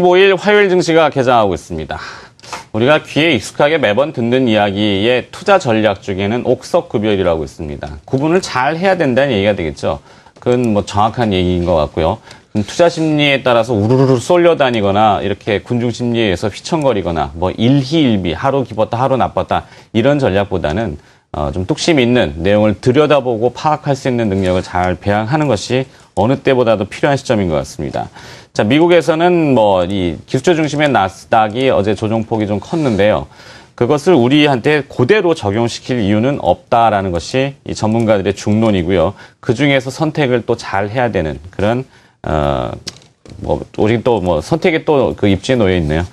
15일 화요일 증시가 개장하고 있습니다. 우리가 귀에 익숙하게 매번 듣는 이야기의 투자 전략 중에는 옥석급열이라고 있습니다. 구분을 잘 해야 된다는 얘기가 되겠죠. 그건 뭐 정확한 얘기인 것 같고요. 투자 심리에 따라서 우르르 쏠려다니거나 이렇게 군중 심리에 의해서 휘청거리거나 뭐 일희일비, 하루 기뻤다 하루 나빴다 이런 전략보다는 좀 뚝심 있는 내용을 들여다보고 파악할 수 있는 능력을 잘 배양하는 것이 어느 때보다도 필요한 시점인 것 같습니다. 자, 미국에서는 이 기술주 중심의 나스닥이 어제 조정폭이 좀 컸는데요. 그것을 우리한테 그대로 적용시킬 이유는 없다라는 것이 이 전문가들의 중론이고요. 그 중에서 선택을 또 잘 해야 되는 그런, 우리 또 선택에 또 그 입지에 놓여 있네요.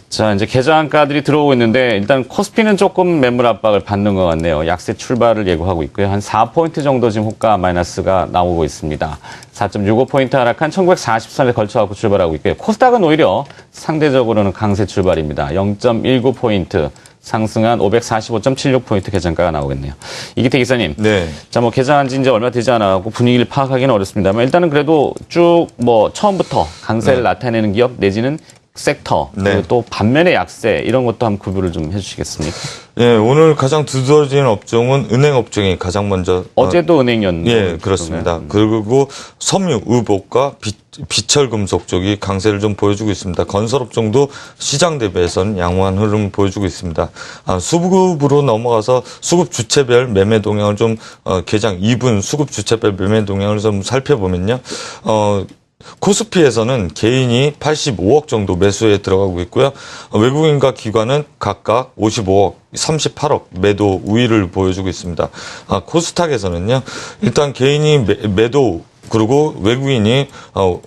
자, 이제 개장가들이 들어오고 있는데 일단 코스피는 조금 매물 압박을 받는 것 같네요. 약세 출발을 예고하고 있고요. 한 4포인트 정도 지금 호가 마이너스가 나오고 있습니다. 4.65포인트 하락한 1943에 걸쳐갖고 출발하고 있고요. 코스닥은 오히려 상대적으로는 강세 출발입니다. 0.19포인트 상승한 545.76포인트 개장가가 나오겠네요. 이기태 기사님. 네. 자, 개장한 지 이제 얼마 되지 않아갖고 분위기를 파악하기는 어렵습니다만 일단은 그래도 쭉 처음부터 강세를 나타내는 기업 내지는 섹터, 그리고 또 반면의 약세 이런 것도 한번 구별을 좀 해주시겠습니까? 예, 오늘 가장 두드러지는 업종은 은행 업종이 가장 먼저. 어제도 은행이었는데. 예, 그렇습니다. 그리고 섬유, 의복과 비철금속 쪽이 강세를 좀 보여주고 있습니다. 건설업종도 시장 대비해서는 양호한 흐름을 보여주고 있습니다. 수급으로 넘어가서 수급 주체별 매매 동향을 좀 개장 2분 수급 주체별 매매 동향을 좀 살펴보면요. 코스피에서는 개인이 85억 정도 매수에 들어가고 있고요. 외국인과 기관은 각각 55억, 38억 매도 우위를 보여주고 있습니다. 코스닥에서는요. 일단 개인이 매도 그리고 외국인이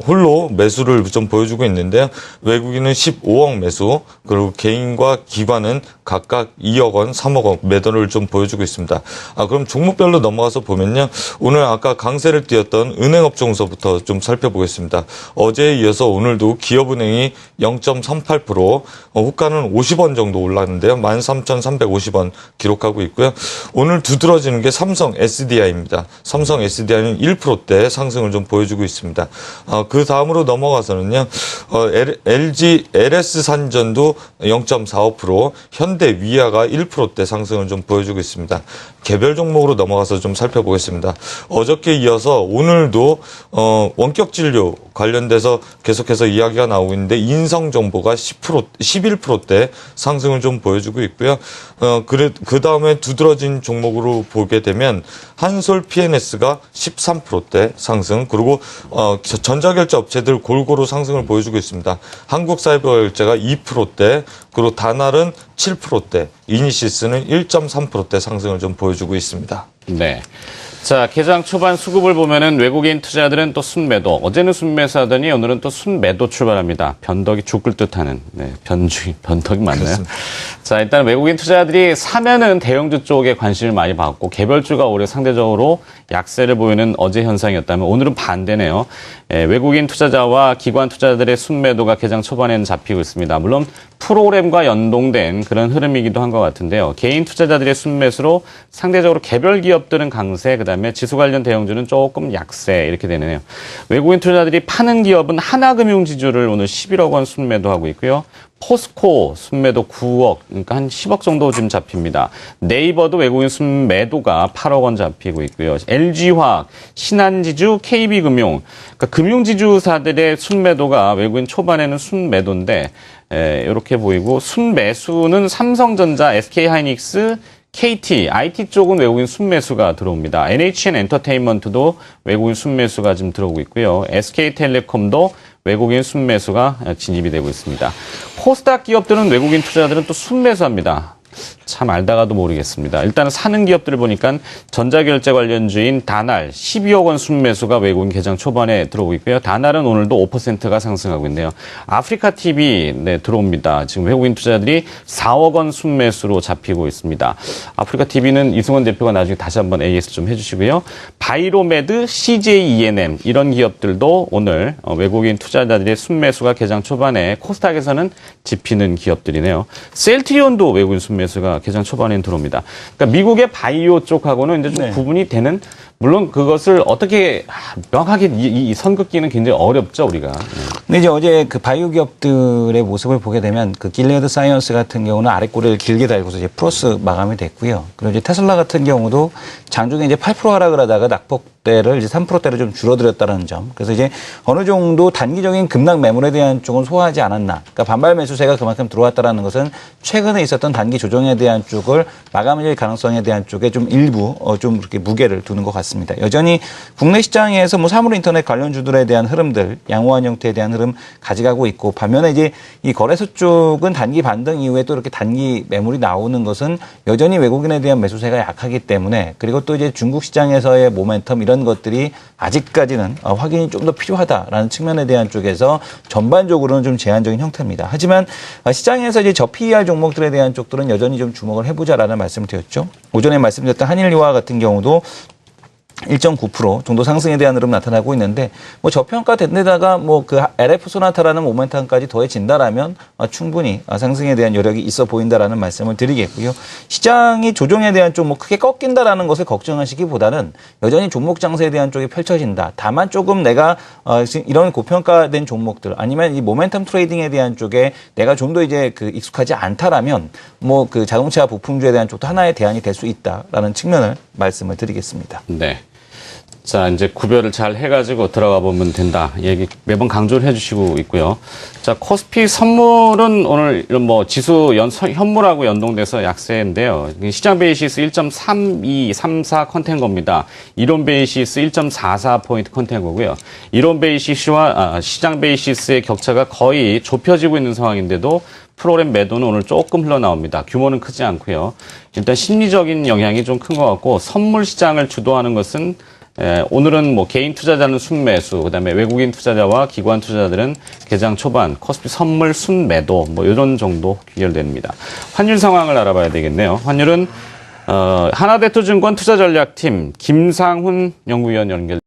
홀로 매수를 좀 보여주고 있는데요. 외국인은 15억 매수, 그리고 개인과 기관은 각각 2억 원, 3억 원 매도를 좀 보여주고 있습니다. 그럼 종목별로 넘어가서 보면요. 오늘 아까 강세를 띄었던 은행업종서부터 좀 살펴보겠습니다. 어제에 이어서 오늘도 기업은행이 0.38%, 호가는 50원 정도 올랐는데요. 13,350원 기록하고 있고요. 오늘 두드러지는 게 삼성 SDI입니다. 삼성 SDI는 1%대 상승을 좀 보여주고 있습니다. 그 다음으로 넘어가서는요, LG LS 산전도 0.45%, 현대 위아가 1%대 상승을 좀 보여주고 있습니다. 개별 종목으로 넘어가서 좀 살펴보겠습니다. 어저께 이어서 오늘도 원격 진료 관련돼서 계속해서 이야기가 나오고 있는데 인성정보가 11%대 상승을 좀 보여주고 있고요. 그 다음에 두드러진 종목으로 보게 되면 한솔 PNS가 13%대 상승, 그리고 전자결제 업체들 골고루 상승을 보여주고 있습니다. 한국사이버결제가 2%대, 그리고 다날은 7%대, 이니시스는 1.3%대 상승을 좀 보여주고 있습니다. 네. 자, 개장 초반 수급을 보면은 외국인 투자들은 또 순매도, 어제는 순매수하더니 오늘은 또 순매도 출발합니다. 변덕이 죽을 듯하는, 변덕이 맞나요? 그렇습니다. 자, 일단 외국인 투자들이 사면은 대형주 쪽에 관심을 많이 받고 개별주가 오히려 상대적으로 약세를 보이는 어제 현상이었다면 오늘은 반대네요. 외국인 투자자와 기관 투자자들의 순매도가 개장 초반에는 잡히고 있습니다. 물론 프로그램과 연동된 그런 흐름이기도 한 것 같은데요. 개인 투자자들의 순매수로 상대적으로 개별 기업들은 강세, 그다음에 지수 관련 대형주는 조금 약세 이렇게 되네요. 외국인 투자자들이 파는 기업은 하나금융지주를 오늘 11억 원 순매도하고 있고요. 포스코 순매도 9억, 그러니까 한 10억 정도 지금 잡힙니다. 네이버도 외국인 순매도가 8억 원 잡히고 있고요. LG화학, 신한지주, KB금융, 그러니까 금융지주사들의 순매도가 외국인 초반에는 순매도인데 이렇게 보이고 순매수는 삼성전자, SK하이닉스, KT, IT 쪽은 외국인 순매수가 들어옵니다. NHN 엔터테인먼트도 외국인 순매수가 지금 들어오고 있고요. SK텔레콤도 외국인 순매수가 진입이 되고 있습니다. 코스닥 기업들은 외국인 투자자들은 또 순매수합니다. 참 알다가도 모르겠습니다. 일단은 사는 기업들을 보니까 전자결제 관련주인 다날 12억 원 순매수가 외국인 개장 초반에 들어오고 있고요. 다날은 오늘도 5%가 상승하고 있네요. 아프리카TV 들어옵니다. 지금 외국인 투자들이 4억 원 순매수로 잡히고 있습니다. 아프리카TV는 이승원 대표가 나중에 다시 한번 AS 좀 해주시고요. 바이로메드, CJENM 이런 기업들도 오늘 외국인 투자자들의 순매수가 개장 초반에 코스닥에서는 집히는 기업들이네요. 셀트리온도 외국인 순매수가 개장 초반에 들어옵니다. 그러니까 미국의 바이오 쪽하고는 이제 좀 네. 구분이 되는, 물론 그것을 어떻게 명확하게 이 선긋기는 굉장히 어렵죠, 우리가. 근데 이제 어제 그 바이오 기업들의 모습을 보게 되면 그 길레드 사이언스 같은 경우는 아래 꼬리를 길게 달고서 이제 플러스 마감이 됐고요. 그리고 이제 테슬라 같은 경우도 장중에 이제 8% 하락을 하다가 낙폭대를 이제 3%대로 좀 줄어들었다는 점. 그래서 이제 어느 정도 단기적인 급락 매물에 대한 쪽은 소화하지 않았나. 그러니까 반발 매수세가 그만큼 들어왔다라는 것은 최근에 있었던 단기 조정에 대한 쪽을 마감할 가능성에 대한 쪽에 좀 일부 좀 그렇게 무게를 두는 것 같습니다. 여전히 국내 시장에서 뭐 사물 인터넷 관련주들에 대한 흐름들, 양호한 형태에 대한 흐름 가져가고 있고, 반면에 이제 이 거래소 쪽은 단기 반등 이후에 또 이렇게 단기 매물이 나오는 것은 여전히 외국인에 대한 매수세가 약하기 때문에, 그리고 또 이제 중국 시장에서의 모멘텀 이런 것들이 아직까지는 확인이 좀 더 필요하다라는 측면에 대한 쪽에서 전반적으로는 좀 제한적인 형태입니다. 하지만 시장에서 이제 저PER 종목들에 대한 쪽들은 여전히 좀 주목을 해보자라는 말씀을 드렸죠. 오전에 말씀드렸던 한일유화 같은 경우도 1.9% 정도 상승에 대한 흐름 나타나고 있는데, 뭐 저평가 된 데다가 뭐 그 LF 소나타라는 모멘텀까지 더해진다라면 충분히 상승에 대한 여력이 있어 보인다라는 말씀을 드리겠고요. 시장이 조정에 대한 좀 뭐 크게 꺾인다라는 것을 걱정하시기보다는 여전히 종목 장세에 대한 쪽이 펼쳐진다. 다만 조금 내가 이런 고평가된 종목들 아니면 이 모멘텀 트레이딩에 대한 쪽에 내가 좀 더 이제 그 익숙하지 않다라면 뭐 그 자동차 부품주에 대한 쪽도 하나의 대안이 될 수 있다라는 측면을 말씀을 드리겠습니다. 네. 자, 이제 구별을 잘 해가지고 들어가 보면 된다. 얘기 매번 강조를 해주시고 있고요. 자, 코스피 선물은 오늘 이런 뭐 지수 현물하고 연동돼서 약세인데요. 시장 베이시스 1.3234 컨텐거입니다. 이론 베이시스 1.44포인트 컨텐거고요. 이론 베이시스와 시장 베이시스의 격차가 거의 좁혀지고 있는 상황인데도 프로그램 매도는 오늘 조금 흘러나옵니다. 규모는 크지 않고요. 일단 심리적인 영향이 좀 큰 것 같고, 선물 시장을 주도하는 것은 오늘은 뭐 개인 투자자는 순매수, 그다음에 외국인 투자자와 기관 투자자들은 개장 초반 코스피 선물 순매도 뭐 이런 정도 귀결됩니다. 환율 상황을 알아봐야 되겠네요. 환율은 하나대투증권 투자전략팀 김상훈 연구위원 연결.